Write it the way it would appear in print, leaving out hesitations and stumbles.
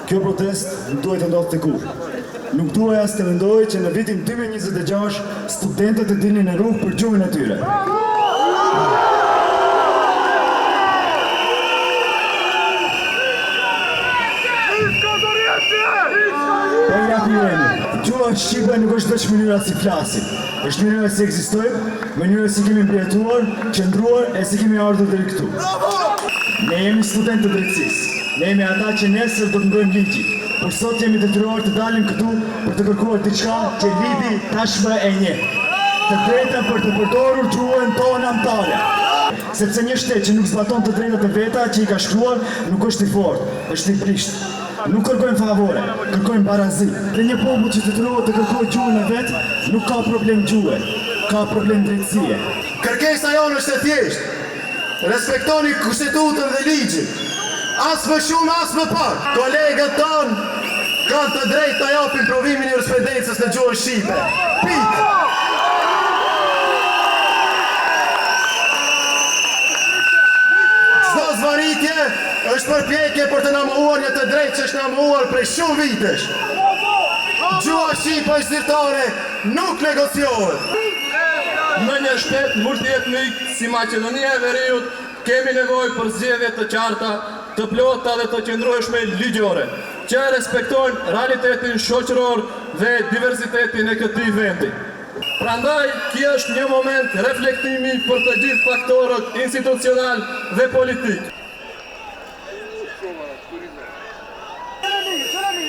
Kjo protest nuk duhet të ndodhë të kur. Nuk duhet as të mendoj që në vitin 2026 studentët e dilnin në rrugë për gjuhën e tyre. Po ja kujeni, gjuha shqipe nuk është vetëm mënyra si flasim, është mënyra si ekzistojmë, mënyra si kemi mbretëruar, qëndruar e si kemi ardhur deri këtu. Ne jemi studentë të drejtësisë, ne jemi ata që nesër do të ndrojmë ligjin, por sot jemi detyruar të dalim këtu për të kërkuar diçka që lidhi tashmë e njeh. Të drejtën për të përdorur gjuhën tonë anëtare. Sepse një shtet që nuk zbaton të drejtat e veta që i ka shkruar nuk është i fortë, është i brisht. Nuk kërkojmë favore, kërkojmë barazi. Dhe një popull që detyrohet të kërkojë gjuhën e vet, nuk ka problem gjuhë, ka problem drejtësie. Kërkesa jonë është e thjeshtë. Respektoni kushtetutën dhe ligjin. As më shumë, as më pak. Kolegët tonë kanë të drejtë të japin provimin e jurisprudencës në gjuhën shqipe. Pikë. Çdo zvarritje është përpjekje për të na mohuar një të drejtë që është na mohuar prej shumë vitesh. Gjuha shqipe është zyrtare, nuk negociohet. Në një shtet multietnik si Maqedonia e Veriut kemi nevojë për zgjedhje të qarta, të plota dhe të qëndrueshme ligjore, që respektojnë realitetin shoqëror dhe diversitetin e këtij vendi. Prandaj, kjo është një moment reflektimi për të gjithë faktorët institucional dhe politik. Çelemi, çelemi,